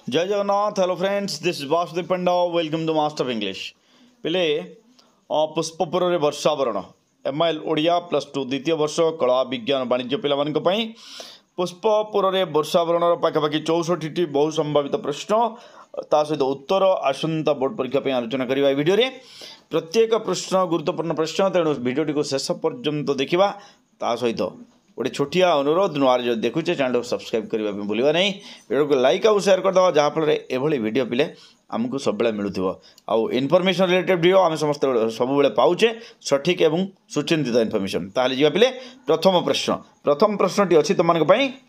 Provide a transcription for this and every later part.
जय Jagannath. Hello friends, this is Vasudev Panda. Welcome to master of English. पिले पुष्पपुर वर्षावरण एमआईएल ओडिया +2 द्वितीय वर्ष कला विज्ञान वाणिज्य पिला पुष्पपुर वर्षावरण पाखापाखि 64टी बहु संभावित प्रश्न ता सहित उत्तर आसंता बोर्ड परीक्षा आलोचना करवा भिडियो प्रत्येक प्रश्न गुरुत्वपूर्ण प्रश्न, तेणु भिडियोटी को शेष पर्यंत देखा। ता सहित गोटे छोटिया अनुरोध, नुआ जो देखुचे चैनल को सब्सक्राइब करने भूलवा नहीं, वीडियो को लाइक आउ शेयर करदे जहाँफल एभली वीडियो पिले आमको सब मिलूँ आउ इनफॉरमेशन रिलेटेड वीडियो आम समस्त सब पाचे सठिक एवं सुचिंतित इनफॉरमेशन। ताहले जीवा पिले प्रथम प्रश्नटी अच्छी तुम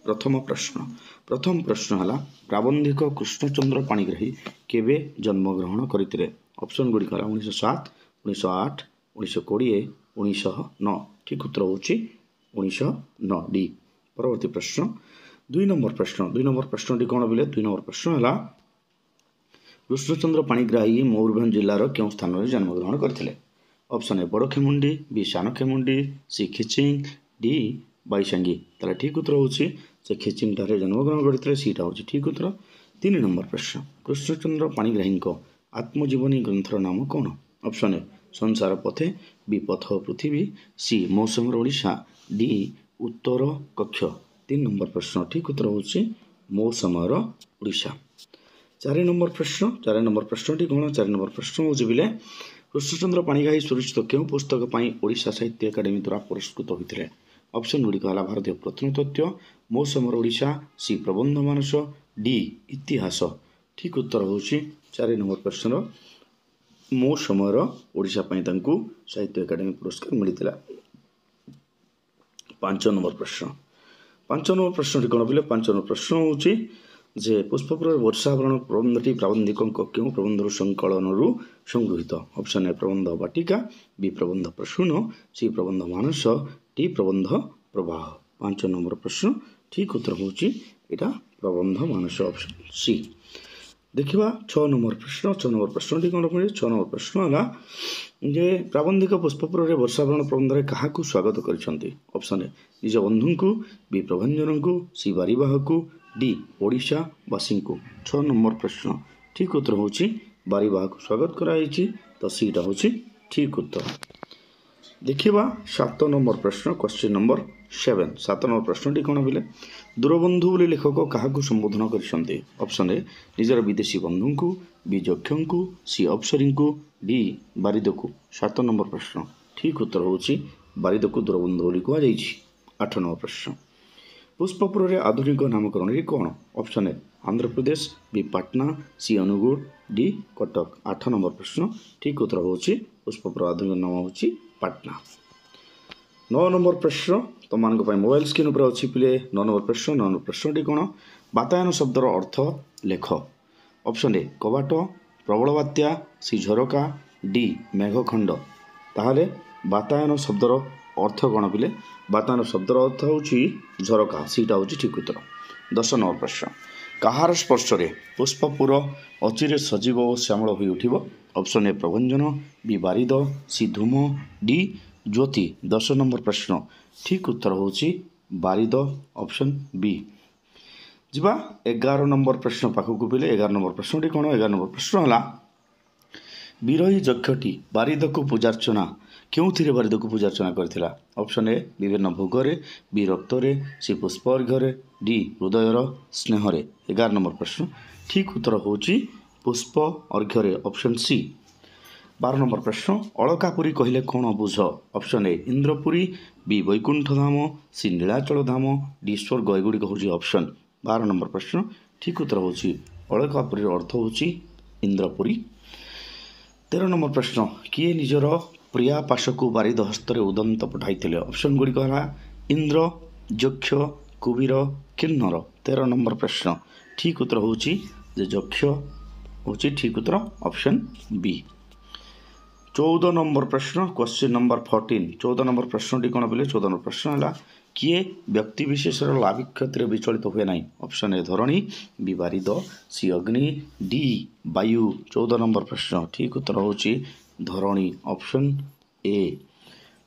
प्रथम प्रश्न है प्राबंधिक कृष्णचंद्र पाणिग्राही केवे जन्मग्रहण करते? ऑप्शन गुड़िक 1907, 1908, 1920, 1909। ठीक उत्तर हूँ 1909 डी। परवर्ती प्रश्न 2 नंबर प्रश्नटी कौन बोले? 2 नंबर प्रश्न है कृष्णचंद्र पाणिग्राही मयूरभंज जिलार क्यों स्थान में जन्मग्रहण करते? ऑप्शन ए बड़ खेमुंडी, बी सान खेमुंडी, सी खिचिंग, डी बैसांगी। ताला ठीक उत्तर हूँ से खिचिंग ठारे जन्मग्रहण करते, सीटा हूँ ठीक उत्तर। 3 नंबर प्रश्न कृष्णचंद्र पाणिग्राही आत्मजीवनी ग्रंथर नाम कौन? ऑप्शन ए संसार पथे, बी पथ पृथ्वी, सी मौसम ओडिशा, डी उत्तर कक्ष। 3 नंबर प्रश्न ठीक उत्तर हूँ मौसम ओडिशा। 4 नंबर प्रश्नटी कौन? 4 नंबर प्रश्न हूँ बिले कृष्णचंद्र पाणिग्राही सुरक्षित क्यों पुस्तक पर ओडिशा साहित्य एकाडेमी द्वारा पुरस्कृत होते? ऑप्शन गुड़िक है भारतीय प्रत्नतत्व, मौसम ओडिशा, सी प्रबंध मानस, डी इतिहास। ठीक उत्तर हूँ 4 नंबर प्रश्न मौसम ओडिशा साहित्य एकाडेमी पुरस्कार मिलता। 5 नंबर प्रश्नटी कौन बोले? 5 नंबर प्रश्न हूँ जे पुष्पपुर वर्षावरण प्रबंधटी प्राबंधिक क्यों प्रबंध संकलन संगृहित? ऑप्शन ए प्रबंध वाटिका, बी प्रबंध प्रसून, सी प्रबंध मानस, डी प्रबंध प्रवाह। 5 नंबर प्रश्न ठीक उत्तर हूँ यहाँ प्रबंध मानस, ऑप्शन सी। देखा 6 नंबर प्रश्नटी कौन पड़े? 6 नंबर प्रश्न है प्राबंधिक पुष्पपुर वर्षावरण प्रबंध क्या स्वागत कर? ऑप्शन ए निज बंधु को, बी प्रभंजन को, सी बारीबाह को, डी ओडिशावासी को। 6 नंबर प्रश्न ठीक उत्तर हूँ बारीबाह को स्वागत कराई, तो सीटा हूँ ठीक उत्तर। देखा 7 नंबर प्रश्न क्वेश्चन नंबर 7। 7 नंबर प्रश्नटी कौन बोले? दूरबंधु बोली लेखक क्या संबोधन कर? ऑप्शन ए निजर विदेशी बंधु को, बी यक्ष को, सी अप्सरी को, डी बारिद को। 7 नंबर प्रश्न ठीक उत्तर हूँ बारिद को दूरबंधु बोली कहुई। 8 नंबर प्रश्न पुष्पपुर आधुनिक नामकरण कौन? Option A Andhra Pradesh, B Patna, C Anugul, D Cuttack. 8 number प्रश्न ठीक उत्तर हूँ पुष्पपुर आधुनिक नाम हूँ पटना। 9 नंबर प्रश्न तुम मोबाइल स्क्रीन उपर अच्छी पिले। 9 नंबर प्रश्नटी कौन? बातायन शब्दर अर्थ लेख। ऑप्शन ए कबाट, प्रबल बात्या, सी झरका, डी मेघखंड। ताहले बातायन शब्दर अर्थ कौन पिले? बातायन शब्दर अर्थ हूँ झरका, सीटा हूँ ठीक उत्तर। 10 नंबर प्रश्न कहार स्पर्श पुष्पपुर अचिरे सजीव और श्यामल हो उठिब? ऑप्शन ए प्रभंजन, बी बारिद, सी धूम, डी ज्योति। 10 नंबर प्रश्न ठीक उत्तर हूँ बारिद, ऑप्शन बी। जीवा 11 नंबर प्रश्न पाखक पिले। 11 नंबर प्रश्नटी कौन? 11 नंबर प्रश्न है विरही यक्षटी बारिद को पूजार्चना क्यों बारिद को पूजार्चना करथिला? ऑप्शन ए विभिन्न भोगरे, बी रक्तरे, सी पुष्प अर्घ्य, डी हृदयर स्नेहरे। 11 नंबर प्रश्न ठीक उत्तर हूँ पुष्प अर्घ्य, ऑप्शन सी। 12 नंबर प्रश्न अलकापुरी कहले कौन बुझ? Option A Indrapuri, B Vaikunth Dham, C Nilachal Dham, D स्वर्ग। एगुड़िक हूँ ऑप्शन। 12 नंबर प्रश्न ठीक उत्तर हूँ अलकापुरी अर्थ हूँ इंद्रपुरी। 13 नंबर प्रश्न किए निजर प्रिया पाशक बारिद हस्त उदंत पठाई? ऑप्शन गुड़िक है इंद्र, यक्ष, कुबीर, किन्नर। 13 नंबर प्रश्न ठीक उत्तर हूँ यक्ष हूँ ठीक उत्तर, ऑप्शन बी। 14 नंबर प्रश्न क्वेश्चन नंबर 14। 14 नंबर प्रश्नटी कौन बोले? 14 नंबर प्रश्न है किए व्यक्ति विशेष लाभ क्षति विचलित हुए ना? ऑप्शन ए धरणी, बी बारिद, सी अग्नि, डी वायु। 14 नंबर प्रश्न ठीक उत्तर हूँ धरणी, ऑप्शन ए।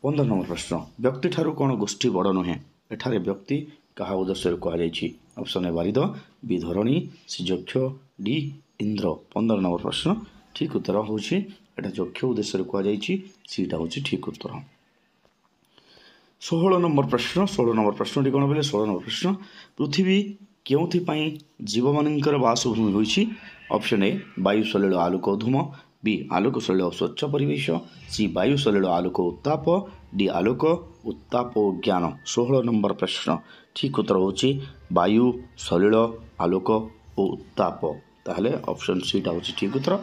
15 नंबर प्रश्न व्यक्ति ठारू कौन गोष्ठी बड़ नुहे? एठारे व्यक्ति क्या उद्देश्य कहुई? ऑप्शन ए बारिद, बी धरणी, सी यक्ष, डी इंद्र। 15 नंबर प्रश्न ठीक उत्तर होची एटा यक्ष उद्देश्य कहुई, सीटा हूँ ठीक उत्तर। 16 नंबर प्रश्न 16 नंबर प्रश्न कौन बोले 16 नंबर प्रश्न पृथ्वी केउथिपाई जीव मानकर बासभूमि होइछि। ऑप्शन ए वायु सलिल आलोक धूम, बी आलोक सलिल स्वच्छ परिवेश, सी वायु सलिल आलोक उत्ताप, डी आलोक उत्ताप ज्ञान। 16 नंबर प्रश्न ठीक उत्तर होची वायु सलिल आलोक और उत्ताप, ताहले ऑप्शन सीटा हूँ ठीक उत्तर।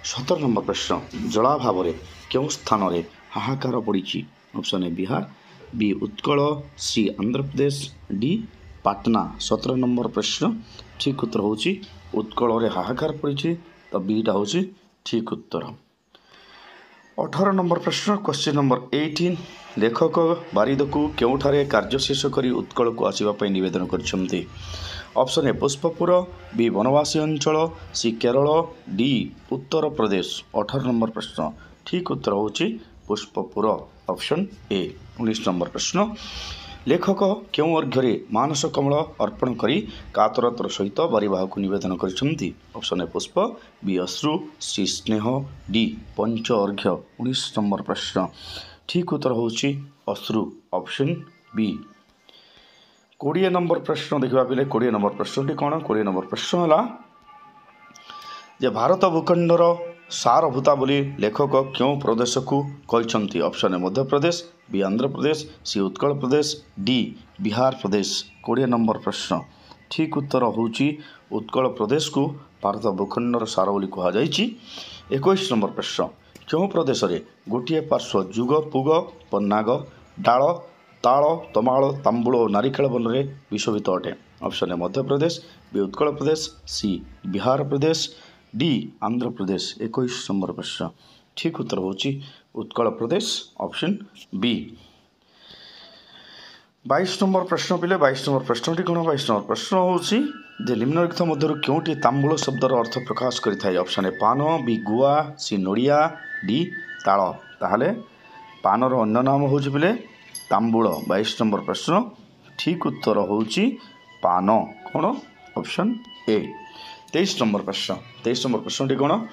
17 नंबर प्रश्न जलाभाव केउं स्थान रे हाहाकार पड़ी। Option A Bihar, B Utkal, C Andhra Pradesh, D Patna. 17 number प्रश्न ठीक उत्तर होची उत्कल रे हाहाकार पड़ी, तो बीटा हूँ ठीक उत्तर। 18 नंबर प्रश्न क्वेश्चन नंबर 18 लेखक बारिद को केउठारे कार्य शेष करी उत्कल को आसवाई निवेदन करछन्ति। ऑप्शन ए पुष्पपुर, बी वनवासी अंचल, सी केरल, डी उत्तर प्रदेश। 18 नंबर प्रश्न ठीक उत्तर होची पुष्पपुर, ऑप्शन ए। 19 नंबर प्रश्न लेखक केउं अर्घ्य मानस कमल अर्पण करी कातरतर सहित बारिबाह को निवेदन करछन्ति। ऑप्शन ए पुष्प, बी अश्रु, सी स्नेह, डी पंच अर्घ्य। 19 नंबर प्रश्न ठीक उत्तर होची अश्रु, ऑप्शन बी। 20 नंबर प्रश्न देखा पे 20 नंबर प्रश्नटी कौन 20 नंबर प्रश्न है जे भारत भूखंडर सारभूता बोली लेखक क्यों प्रदेश को कहते। Option A Madhya Pradesh, B Andhra Pradesh, C Utkal Pradesh, D Bihar Pradesh. 20 number प्रश्न ठीक उत्तर होची उत्कल प्रदेश को भारत भूखंडर सार बोली कहुई। 21 नंबर प्रश्न क्यों प्रदेश रे गोटे पार्श्व जुग पुग पन्नाग डाल ताल तमाल तांबूल और नारिकेल वन में विशोभित अटे। Option A Madhya Pradesh, B Utkal Pradesh, C Bihar Pradesh, D Andhra Pradesh. 21 number प्रश्न ठीक उत्तर होची Utkal Pradesh, option B. 22 number प्रश्न पिले 22 नंबर प्रश्नटी कौन 22 नंबर प्रश्न होची जे निम्नलिखित मध्य क्योंटी तांबूल शब्दर अर्थ प्रकाश करिथाय। ऑप्शन ए पान, बी गुआ, सी नड़िया, डी ताल। ताहले पानर अन्य नाम होची पिले तांबूल। 22 नंबर प्रश्न ठीक उत्तर होची पान, कौन ऑप्शन ए। 23 नंबर प्रश्न 23 नंबर प्रश्नटी कौन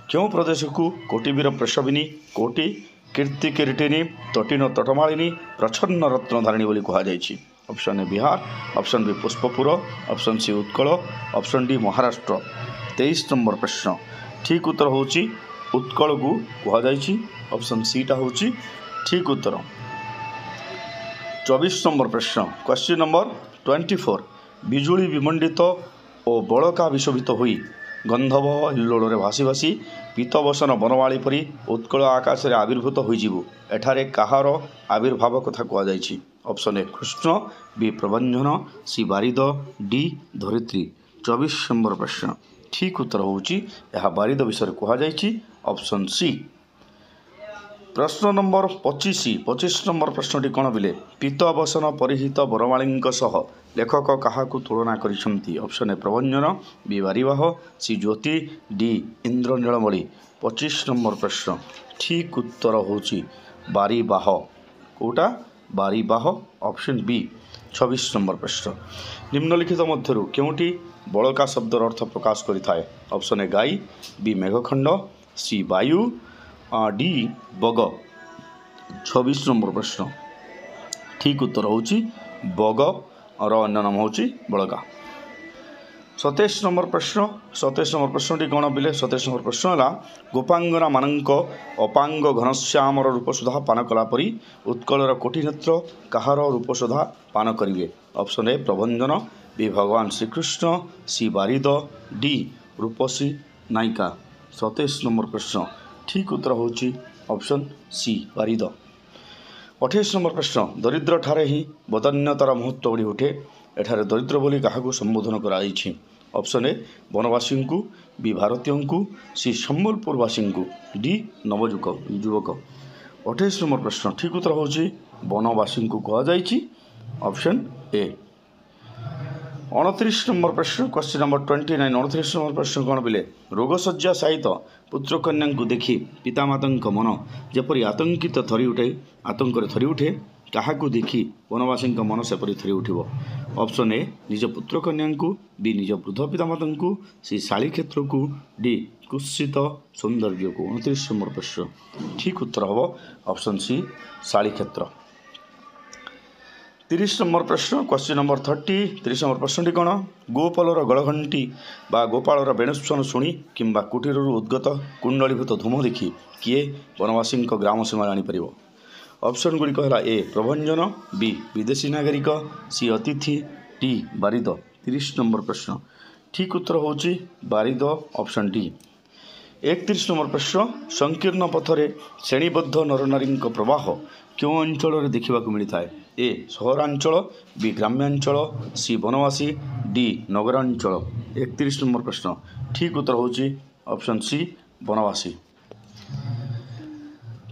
क्यों प्रदेश को कोटिवीर प्रसविनी, कोटि कीर्ति किरीटिनी, तटिन तटमालिनी, प्रच्छन्न रत्नधारिणी बोली कहुई। Option A Bihar, option B Pushpapur, option C Utkal, option D Maharashtra. 23 number प्रश्न ठीक उत्तर होची उत्कल को कहुई, ऑप्शन सीटा होची ठीक उत्तर। 24 नंबर प्रश्न क्वेश्चन नंबर 24 बिजुली विमंडित और बड़का विशोभित हुई गंधव हिल्लोल भासी भासी पीतबसन बनमाली परी उत्कल आकाश में आविर्भूत होइजिबु एठारे कहार आविर्भाव कथा कहुई। ऑप्शन ए कृष्ण, बी प्रभंजन, सी बारिद, डी धरित्री। 24 नंबर प्रश्न ठीक उत्तर होची यह बारिद विषय कहुई, ऑप्शन सी। प्रश्न नंबर 25 नंबर प्रश्नटी कौन बिले पीतबसन परिहित बरमाली सह लेखक क्या तुलना करिसेंती। ऑप्शन ए प्रभंजन, बी बारिबाह, सी ज्योति, डी इंद्र नीलमणि। 25 नंबर प्रश्न ठीक उत्तर होची बारिबाह, कोटा बारिबाह, ऑप्शन बी। 26 नंबर प्रश्न निम्नलिखित मध्यरु केउटी बड़का शब्दर अर्थ प्रकाश करिथाय। ऑप्शन ए गाई, बी मेघखंड, सी वायु, डी बग। 26 नंबर प्रश्न ठीक उत्तर होची बग और अन्य नाम होची बड़का। 27 नंबर प्रश्नटी कौन बिले 27 नंबर प्रश्न है गोपांगना मानक अपांग घनश्यामर रूप सुधा पान कलापरी उत्कलर कोटि नेत्र कहार रूप सुधा पान करेंगे। ऑप्शन ए प्रभंजन, बी भगवान श्रीकृष्ण, सी बारिद, डी रूपसी नायिका। 27 नंबर प्रश्न ठीक उत्तर होची ऑप्शन सी बारिद। 28 नंबर प्रश्न दरिद्र ठारे ही बदान्यतार महत्व बढ़ी उठे एठारे दरिद्र बोली क्या संबोधन कराई। ऑप्शन ए वनवासी को, बी भारतीय को, सी सम्बलपुरवासी को, डी नवजुवक। 28 नंबर प्रश्न ठीक उत्तर होची वनवासी को कहुई, ऑप्शन ए। 29 नंबर प्रश्न क्वेश्चन नंबर 29 29 नंबर प्रश्न कौन बिले रोगशज्या सहित पुत्रकन्या को देखि पितामाता मन जपरी आतंकित थरी उठे କାହାକୁ ଦେଖି ବନବାସୀଙ୍କ ମନ ସେପରି ଥରି ଉଠିବ? ଅପସନ୍ ଏ ନିଜ ପୁତ୍ର କନ୍ୟାଙ୍କୁ, ବି ନିଜ ବୃଦ୍ଧ ପିତାମାତାଙ୍କୁ, ସି ଶାଳୀ କ୍ଷେତ୍ରକୁ, ଡି କୁତ୍ସିତ ସୌନ୍ଦର୍ଯ୍ୟକୁ। 29 নম্বর ପ୍ରଶ୍ନ ଠିକ୍ ଉତ୍ତର ହେବ ଅପସନ୍ ସି ଶାଳୀ କ୍ଷେତ୍ର। 30 নম্বর ପ୍ରଶ୍ନ କ୍ୱେଶ୍ଚିନ୍ ନମ୍ବର 30। 30 নম্বର ପ୍ରଶ୍ନଟି କ'ଣ? ଗୋପାଳର ଗଳଘଣ୍ଟି ବା ଗୋପାଳର ବେଣୁସ୍ୱନ ଶୁଣି କିମ୍ବା କୁଟୀରରୁ ଉଦ୍ଗତ କୁଣ୍ଡଳୀଭୂତ ଧୂମ ଦେଖି କିଏ ବନବାସୀଙ୍କ ଗ୍ରାମ ସୀମା ଜାଣିପାରିବ? ଅପସନ୍ ଗୁଡ଼ିକ ହେଲା ଏ ପ୍ରଭଞ୍ଜନ, ବି ବିଦେଶୀ ନାଗରିକ, ସି ଅତିଥି, ଡି ବାରିଦ। 30 নম্বর ପ୍ରଶ୍ନ ଠିକ୍ ଉତ୍ତର ହେଉଛି ବାରିଦ, ଅପସନ୍ ଡି। 31 নম্বর ପ୍ରଶ୍ନ ସଂକୀର୍ଣ୍ଣ ପଥରେ ଶ୍ରେଣୀବଦ୍ଧ ନରନାରୀଙ୍କ ପ୍ରବାହ କେଉଁ ଅଞ୍ଚଳରେ ଦେଖିବାକୁ ମିଳିଥାଏ? ଏ ସହରାଞ୍ଚଳ, ବି ଗ୍ରାମାଞ୍ଚଳ, ସି ବନବାସୀ, ଡି ନଗରାଞ୍ଚଳ। 31 নম্বর ପ୍ରଶ୍ନ ଠିକ୍ ଉତ୍ତର ହେଉଛି ଅପସନ୍ ସି ବନବାସୀ।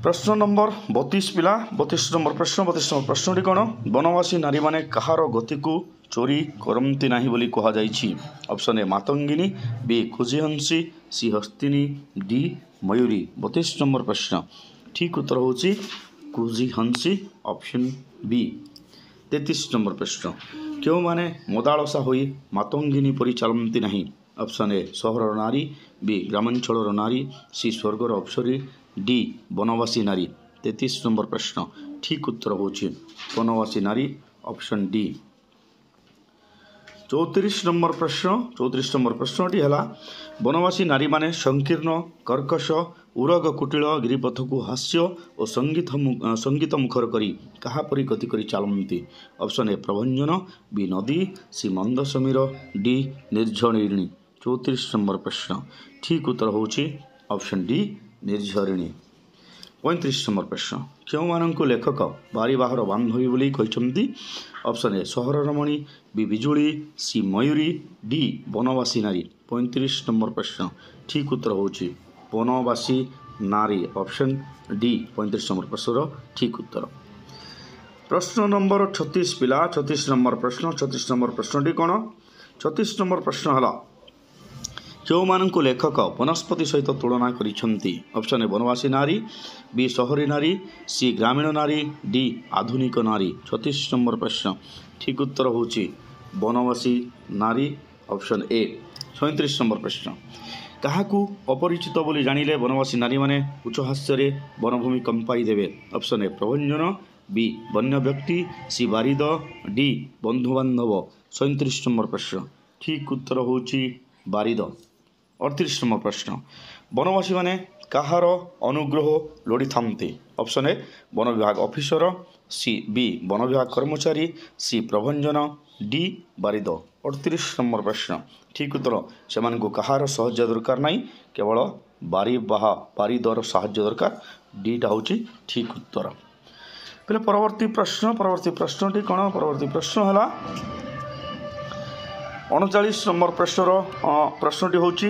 ପ୍ରଶ୍ନ ନମ୍ବର 32 ପିଲା 32 নম্বর ପ୍ରଶ୍ନ 32 নম্বର ପ୍ରଶ୍ନଟି କ'ଣ? ବନବାସୀ ନାରୀମାନେ କାହାର ଗତିକୁ ଚୋରି କରନ୍ତି ନାହିଁ ବୋଲି କୁହାଯାଇଛି? ଅପସନ୍ ଏ ମାତଙ୍ଗିନୀ, ବି କୁଜିହଂସୀ, ସି ହସ୍ତିନୀ, ଡି ମୟୂରୀ। 32 নম্বর ପ୍ରଶ୍ନ ଠିକ୍ ଉତ୍ତର ହେଉଛି କୁଜିହଂସୀ, ଅପସନ୍ ବି। 33 নম্বর ପ୍ରଶ୍ନ କେଉଁମାନେ ମଦାଳସା ହୋଇ ମାତଙ୍ଗିନୀ ପରି ଚାଲନ୍ତି ନାହିଁ? ଅପସନ୍ ଏ ସହରର ନାରୀ, ବି ଗ୍ରାମାଞ୍ଚଳର ନାରୀ, ସି ସ୍ୱର୍ଗର ଅପ୍ସରୀ, ଡି ବନବାସୀ ନାରୀ। 33 নম্বর ପ୍ରଶ୍ନ ଠିକ୍ ଉତ୍ତର ହେଉଛି ବନବାସୀ ନାରୀ, ଅପସନ୍ ଡି। 34 নম্বর ପ୍ରଶ୍ନ 34 নম্বর ପ୍ରଶ୍ନଟି ହେଲା ବନବାସୀ ନାରୀମାନେ ସଂକୀର୍ଣ୍ଣ କର୍କଶ ଉରଗ କୁଟିଳ ଗିରିପଥକୁ ହାସ୍ୟ ଓ ସଙ୍ଗୀତ ମୁଖର କରି କାହାପରି ଗତି କରି ଚାଲନ୍ତି? ଅପସନ୍ ଏ ପ୍ରଭଞ୍ଜନ, ବି ନଦୀ, ସି ମନ୍ଦ ସମୀର, ଡି ନିର୍ଝରିଣୀ। 34 নম্বর ପ୍ରଶ୍ନ ଠିକ୍ ଉତ୍ତର ହେଉଛି ଅପସନ୍ ଡି ନିର୍ଝରିଣୀ। 35 নম্বর ପ୍ରଶ୍ନ କେଉଁମାନଙ୍କୁ ଲେଖକ ବାରିବାହର ବାନ୍ଧବୀ ବୋଲି କହିଛନ୍ତି? ଅପସନ୍ ଏ ସହରର ମଣି, ବି ବିଜୁଳି, ସି ମୟୂରୀ, ଡି ବନବାସୀ ନାରୀ। 35 নম্বর ପ୍ରଶ୍ନ ଠିକ୍ ଉତ୍ତର ହେଉଛି ବନବାସୀ ନାରୀ, ଅପସନ୍ ଡି 35 নম্বর ପ୍ରଶ୍ନର ଠିକ୍ ଉତ୍ତର। ପ୍ରଶ୍ନ ନମ୍ବର 36 ପିଲା 36 নম্বর ପ୍ରଶ୍ନ 36 নম্বର ପ୍ରଶ୍ନଟି କ'ଣ? 36 নম্বର ପ୍ରଶ୍ନ ହେଲା କେଉଁମାନଙ୍କୁ ଲେଖକ ବନସ୍ପତି ସହିତ ତୁଳନା କରିଛନ୍ତି? ଅପସନ୍ ଏ ବନବାସୀ ନାରୀ, ବି ସହରୀ ନାରୀ, ସି ଗ୍ରାମୀଣ ନାରୀ, ଡି ଆଧୁନିକ ନାରୀ। 36 নম্বর ପ୍ରଶ୍ନ ଠିକ୍ ଉତ୍ତର ହେଉଛି ବନବାସୀ ନାରୀ, ଅପସନ୍ ଏ। 37 নম্বর ପ୍ରଶ୍ନ କାହାକୁ ଅପରିଚିତ ବୋଲି ଜାଣିଲେ ବନବାସୀ ନାରୀମାନେ ଉଚ୍ଚହାସ୍ୟରେ ବନଭୂମି କମ୍ପାଇ ଦେବେ? ଅପସନ୍ ଏ ପ୍ରଭଞ୍ଜନ, ବି ବନ୍ୟ ବ୍ୟକ୍ତି, ସି ବାରିଦ, ଡି ବନ୍ଧୁବାନ୍ଧବ। 37 নম্বর ପ୍ରଶ୍ନ ଠିକ୍ ଉତ୍ତର ହେଉଛି ବାରିଦ। 38 নম্বর ପ୍ରଶ୍ନ ବନବାସୀମାନେ କାହାର ଅନୁଗ୍ରହ ଲୋଡ଼ିଥାନ୍ତି? ଅପସନ୍ ଏ ବନ ବିଭାଗ ଅଫିସର, ସି ବି ବନ ବିଭାଗ କର୍ମଚାରୀ, ସି ପ୍ରଭଞ୍ଜନ, ଡି ବାରିଦ। 38 নম্বর ପ୍ରଶ୍ନ ଠିକ୍ ଉତ୍ତର ସେମାନଙ୍କୁ କାହାର ସାହାଯ୍ୟ ଦରକାର ନାହିଁ, କେବଳ ବାରିଦର ସାହାଯ୍ୟ ଦରକାର। ଡିଟା ହେଉଛି ଠିକ୍ ଉତ୍ତର। ପିଲେ ପରବର୍ତ୍ତୀ ପ୍ରଶ୍ନଟି କ'ଣ? ପରବର୍ତ୍ତୀ ପ୍ରଶ୍ନ ହେଲା 39 নম্বর ପ୍ରଶ୍ନଟି ହେଉଛି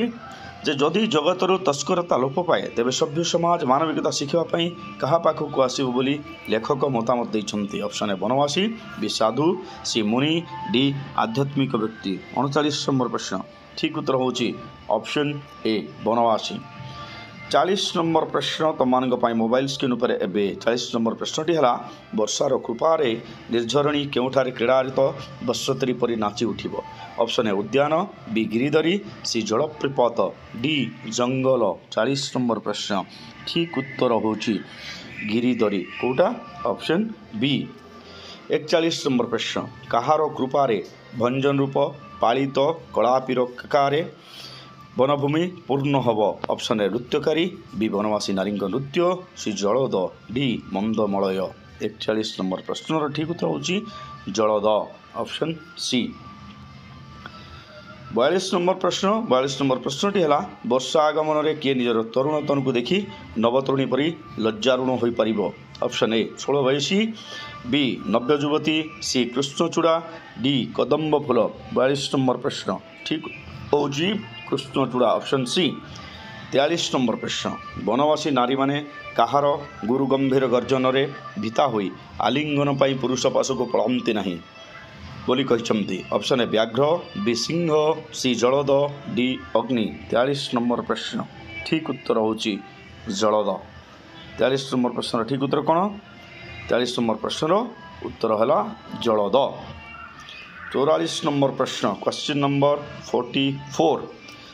ଯେ ଯଦି ଜଗତରୁ ତସ୍କରତା ଲୋପ ପାଏ ତେବେ ସଭ୍ୟ ସମାଜ ମାନବିକତା ଶିଖିବା ପାଇଁ କାହା ପାଖକୁ ଆସିବ ବୋଲି ଲେଖକ ମତାମତ ଦେଇଛନ୍ତି? ଅପସନ୍ ଏ ବନବାସୀ, ବି ସାଧୁ, ସି ମୁନି, ଡି ଆଧ୍ୟାତ୍ମିକ ବ୍ୟକ୍ତି। 39 নম্বর ପ୍ରଶ୍ନ ଠିକ୍ ଉତ୍ତର ହେଉଛି ଅପସନ୍ ଏ ବନବାସୀ। 40 নম্বর ପ୍ରଶ୍ନ ତୁମମାନଙ୍କ ପାଇଁ ମୋବାଇଲ ସ୍କ୍ରିନ୍ ଉପରେ ଏବେ 40 নম্বর ପ୍ରଶ୍ନଟି ହେଲା ବର୍ଷାର କୃପାରେ ନିର୍ଝରିଣୀ କେଉଁଠାରେ କ୍ରୀଡ଼ାରିତ ବସତରୀ ପରି ନାଚି ଉଠିବ? ଅପସନ୍ ଏ ଉଦ୍ୟାନ, ବି ଗିରିଧରୀ, ସି ଜଳପ୍ରପାତ, ଡି ଜଙ୍ଗଲ। 40 নম্বর ପ୍ରଶ୍ନ ଠିକ୍ ଉତ୍ତର ହେଉଛି ଗିରିଧରୀ। କେଉଁଟା? Option B. 41 নম্বর ପ୍ରଶ୍ନ କାହାର କୃପାରେ ଭଞ୍ଜନ ରୂପ ପାଳିତ କଳାପିର କାକାରେ ବନଭୂମି ପୂର୍ଣ୍ଣ ହେବ? ଅପସନ୍ ଏ ନୃତ୍ୟକାରୀ, ବି ବନବାସୀ ନାରୀଙ୍କ ନୃତ୍ୟ, ସି ଜଳଦ, ଡି ମନ୍ଦମଳୟ। 41 নম্বর ପ୍ରଶ୍ନର ଠିକ୍ ଉତ୍ତର ହେଉଛି ଜଳଦ, ଅପସନ୍ ସି। 42 নম্বର ପ୍ରଶ୍ନଟି ହେଲା ବର୍ଷା ଆଗମନରେ କିଏ ନିଜର ତରୁଣତନକୁ ଦେଖି ନବତରୁଣୀ ପରି ଲଜ୍ଜାରୁଣ ହୋଇପାରିବ? ଅପସନ୍ ଏ ଷୋଳ ବୟସୀ, ବି ନବ୍ୟ ଯୁବତୀ, ସି କୃଷ୍ଣଚୂଡ଼ା, ଡି କଦମ୍ବ ଫୁଲ। 42 নম্বর ପ୍ରଶ୍ନ ଠିକ୍ ହେଉଛି କୃଷ୍ଣଚୂଡ଼ା, ଅପସନ୍ ସି। 43 নম্বর ପ୍ରଶ୍ନ ବନବାସୀ ନାରୀମାନେ କାହାର ଗୁରୁ ଗମ୍ଭୀର ଗର୍ଜନରେ ଭୀତା ହୋଇ ଆଲିଙ୍ଗନ ପାଇଁ ପୁରୁଷ ପାଶକୁ ପଳାନ୍ତି ନାହିଁ ବୋଲି କହିଛନ୍ତି? ଅପସନ୍ ଏ ବ୍ୟାଘ୍ର, ବି ସିଂହ, ସି ଜଳଦ, ଡି ଅଗ୍ନି। 43 নম্বর ପ୍ରଶ୍ନ ଠିକ୍ ଉତ୍ତର ହେଉଛି ଜଳଦ। 43 নম্বর ପ୍ରଶ୍ନର ଠିକ୍ ଉତ୍ତର କ'ଣ? 43 नंबर प्रश्न उत्तर है जलद। 44 नंबर प्रश्न क्वेश्चन नंबर 44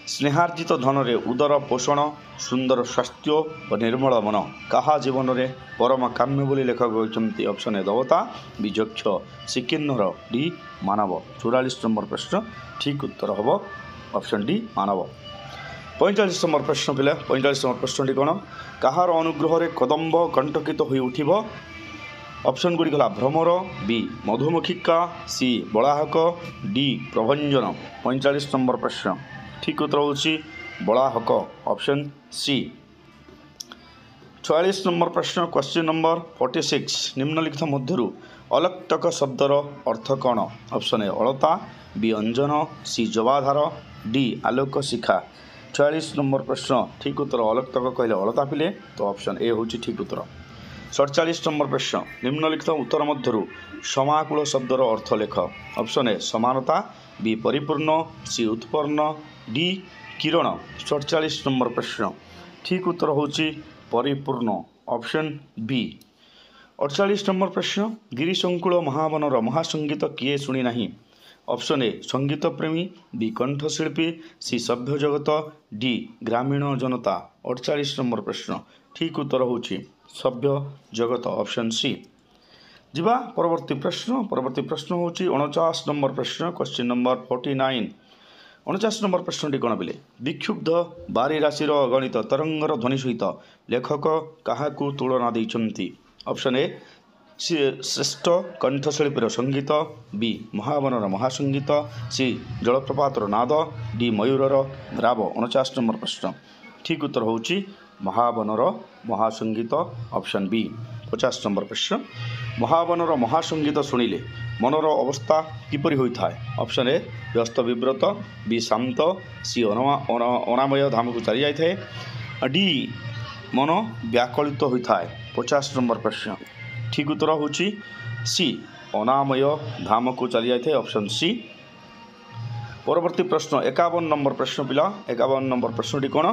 स्नेहार्जित धन रे उदर पोषण सुंदर स्वास्थ्य और निर्मल मन कहा जीवन रे परम काम्य बोली लेखक होती। ऑप्शन ए देवता, बी यक्ष, सी किन्नर, डी मानव। 44 नंबर प्रश्न ठीक उत्तर हम ऑप्शन डी मानव। 45 नंबर प्रश्न पिला 45 नंबर प्रश्न कौन कहार अनुग्रह रे कदम्ब कंटकित हो उठिब। ऑप्शन गुड़ी गला भ्रमर, बी मधुमक्षिका, सी बलाहक, डी प्रभंजन। 45 नंबर प्रश्न ठीक उत्तर होची बलाहक ऑप्शन सी। 44 नंबर प्रश्न क्वेश्चन नंबर 46 निम्नलिखित मध्यरु अलक्तक शब्दर अर्थ कौन। ऑप्शन ए अलता, बी अंजन, सी जवाधार, डी आलोक शिखा। 46 नंबर प्रश्न ठीक उत्तर अलक्तक कहले अलता पिले तो ऑप्शन ए होची ठीक उत्तर। 47 नंबर प्रश्न निम्नलिखित उत्तर मध्यरु समाकुल शब्दर अर्थ लेख। ऑप्शन ए समानता, बी परिपूर्ण, सी उत्पन्न, डी किरण। 47 नंबर प्रश्न ठीक उत्तर होची परिपूर्ण ऑप्शन बी। 48 नंबर प्रश्न गिरिशंकुल महावनर महासंगीत किए शुणी नहीं। ऑप्शन ए संगीत प्रेमी, बी कंठशिल्पी, सी सभ्य जगत, डी ग्रामीण जनता। 48 नंबर प्रश्न ठीक उत्तर होची सभ्य जगत ऑप्शन सी। जिबा परवर्ती प्रश्न होची 49 नंबर प्रश्न क्वेश्चन नंबर 49। 49 नंबर प्रश्नटी कौन बिले विक्षुब्ध बारी राशि गणित तरंगर ध्वनि सहित लेखक क्या तुलना देइछंती। ऑप्शन ए श्रेष्ठ कंठशिल्पीर संगीत, बी महावनर महासंगीत, सी जलप्रपातर नाद, डी मयूरर राव। 49 नंबर प्रश्न ठीक उत्तर होची महावनर महासंगीत ऑप्शन बी। 50 नंबर प्रश्न महावनर महासंगीत शुणिले मनर अवस्था किपरि होता है। ऑप्शन ए व्यस्त विव्रत, बी शांत, सी अनामय धाम को चली जाए, डी मन व्याकुलित होता है। 50 नंबर प्रश्न ठीक उत्तर होची सी अनामय धाम को चली जाए ऑप्शन सी। परवर्ती प्रश्न 51 नंबर प्रश्न पिला 51 नंबर प्रश्नटी कौन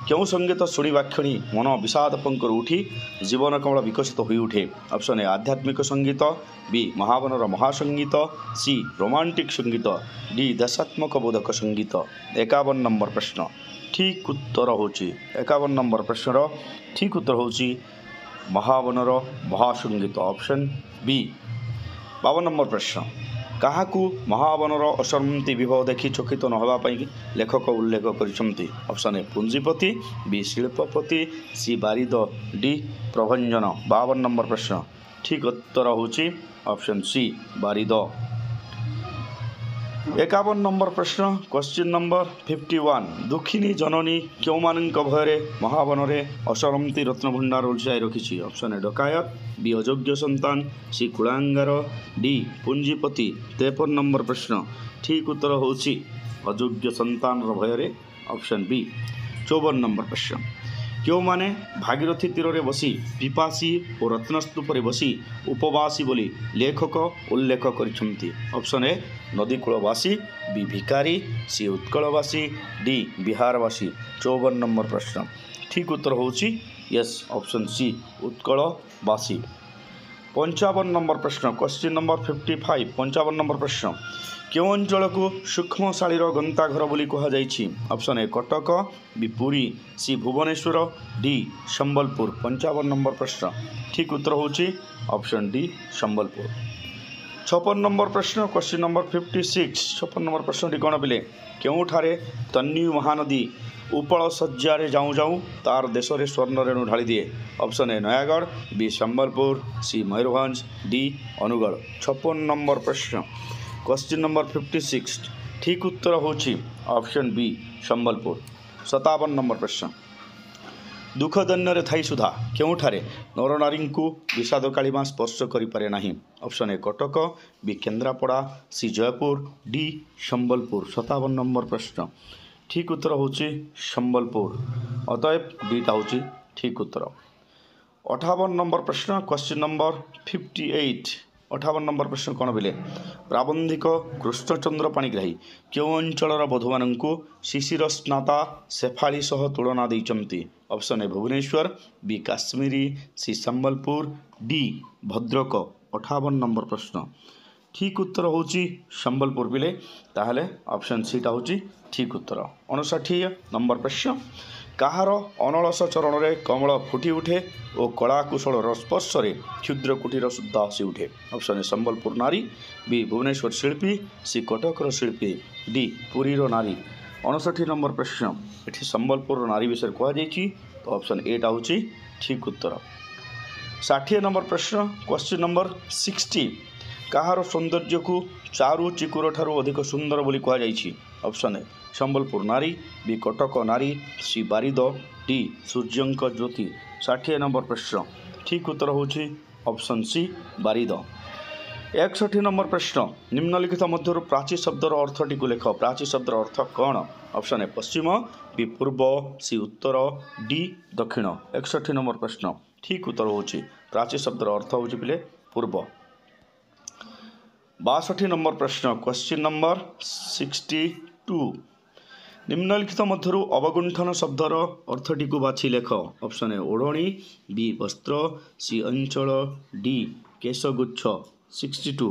क्यों संगीत शुणा क्षणी मन विषाद पंकर उठी जीवन कमल विकसित हो उठे। ऑप्शन ए आध्यात्मिक संगीत, बी महावनर महासंगीत, सी रोमांटिक संगीत, डी देशात्मक बोधक संगीत। 51 नंबर प्रश्न ठीक उत्तर होची 51 नंबर प्रश्नर ठीक उत्तर होची महावनर महासंगीत ऑप्शन बी। 52 नंबर प्रश्न क्या महावनर असरमती विभव देखि चकित न होगापाई लेखक उल्लेख करिसेंती। ऑप्शन ए पुंजीपति, बी शिल्पपति, सी बारिद, डी प्रभंजन। 52 नंबर प्रश्न ठीक उत्तर होची ऑप्शन सी बारिद। 51 नंबर प्रश्न क्वेश्चन नंबर 51 दुखिनी जननी क्यों मानक भୟରେ महावनरे असरमती रत्नभंडार उलझाई रखी। ऑप्शन ए डकायत, बी अयोग्य संतान, सी कुलांगार, डी पुंजीपति। 53 नंबर प्रश्न ठीक उत्तर होची अयोग्य संतान भୟରେ ऑप्शन बी। 54 नंबर प्रश्न क्यों माने भागीरथी तीर रे बसी पिपासी और रत्नस्तूप रे बसी उपवासी बोली लेखक उल्लेख करिसेंती। ऑप्शन ए नदीकूलवासी, बी भिकारी, सी उत्कलवासी, डी बिहारवासी। 54 नंबर प्रश्न ठीक उत्तर होची यस ऑप्शन सी उत्कलवासी। 55 नंबर प्रश्न क्वेश्चन नंबर 55 55 नंबर प्रश्न क्यों अंचल को सूक्ष्मशालीर गंताघर बोली कहुई। Option A Cuttack, B Puri, C Bhubaneswar, D Sambalpur. 55 number प्रश्न ठीक उत्तर होची ऑप्शन डी संबलपुर। 56 नंबर प्रश्न क्वेश्चन नंबर 56 56 नंबर प्रश्न कौन पिले क्योंठारे तन्वी महानदी उपल शज्या जाऊँ जाऊँ तार देश में स्वर्ण रेणु ढाली दिए। Option A Nayagarh, B Sambalpur, C Mayurbhanj, D Anugul. 56 number प्रश्न क्वेश्चन नंबर 56 ठीक उत्तर होची ऑप्शन बी संबलपुर। 57 नंबर प्रश्न दुख दन्य थाई सुधा क्योंठारे नरनारी को विषाद कालिमा स्पर्श करें नहीं। Option A Cuttack, B Kendrapara, C Jaipur, D Sambalpur. 57 number प्रश्न ठीक उत्तर होची संबलपुर अतएव डीटा होची ठीक उत्तर। 58 नंबर प्रश्न क्वेश्चन नंबर 58 58 नंबर प्रश्न कौन बोले प्राबंधिक कृष्णचंद्र पाणिग्राही क्यों अंचल बधूमान शिशिर स्नाता शेफाली सह तुलना देइचंती option A Bhubaneswar B Kashmiri C Sambalpur D Bhadrak 58 number प्रश्न ठीक उत्तर होची संबलपुर पिले ताहले ऑप्शन सी टा होची ठीक उत्तर 59 नंबर प्रश्न कहार अनलस चरण में कमल फुटी उठे और कला कुशल स्पर्श क्षुद्र कुटीर शुद्ध हसी उठे ऑप्शन ए संबलपुर नारी बी भुवनेश्वर शिल्पी सी कटकर शिल्पी डी पुरीर नारी 59 नंबर प्रश्न ये संबलपुर नारी विषय कहुई तो ऑप्शन ए टा होची ठीक उत्तर 60 नंबर प्रश्न क्वेश्चन नंबर 60 कहार सौंदर्य को चारु चिकुर ठारू अधिक सुंदर बोली कहुई ऑप्शन ए संबलपुर नारी बी कटक नारी सी बारिद डी सूर्यंक ज्योति 60 नंबर प्रश्न ठीक उत्तर होची ऑप्शन सी बारिद 61 नंबर प्रश्न निम्नलिखित मध्य प्राची शब्दर अर्थटी को लेख प्राची शब्दर अर्थ कौन ऑप्शन ए पश्चिम बी पूर्व सी उत्तर डी दक्षिण 61 नंबर प्रश्न ठीक उत्तर होची प्राची शब्दर अर्थ होची पिले पूर्व 62 नंबर प्रश्न क्वेश्चन नंबर 62 निम्नलिखित मध्य अवगुंठन शब्दर अर्थटी को बाछि लेख ऑप्शन ए ओढ़णी बी वस्त्र सी अंचल डी केशगुच्छ 62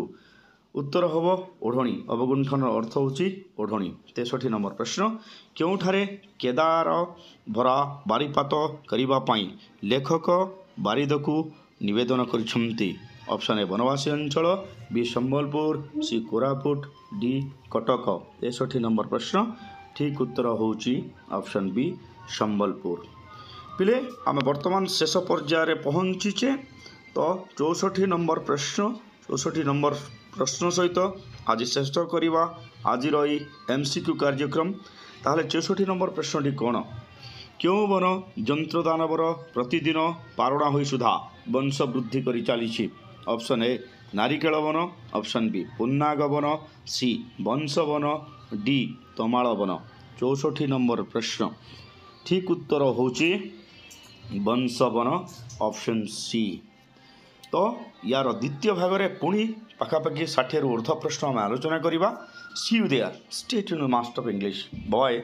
उत्तर हम ओढ़णी अवगुंठन अर्थ होची ओढ़णी 63 नंबर प्रश्न क्योंठारे केदार भरा बारीपात करिबा पाई लेखक बारिद को निवेदन करिसंती ऑप्शन ए बनवासी अंचल बी संबलपुर सी कोरापुट डी कटक 63 नंबर प्रश्न ठीक उत्तर होची ऑप्शन बी संबलपुर पिले आम वर्तमान शेष पर्याय पहुँचीचे तो 64 नंबर प्रश्न 64 नंबर प्रश्न सहित आज शेष करवा आज MCQ कार्यक्रम ताहले 64 नंबर प्रश्नटी कौन क्यों वन जंत्रदानवर प्रतिदिन पारणा हो सुधा वंश वृद्धि कर चली ऑप्शन ए नारिकेल वन ऑप्शन बी पुन्नाग वन सी वंश वन डी तमाल वन 64 नंबर प्रश्न ठीक उत्तर होची वंश वन ऑप्शन सी तो यार द्वितीय भाग में पुणी पाखापाखि 60 ऊर्ध्व प्रश्न आम आलोचना करवा see you there stay tuned master of English bye.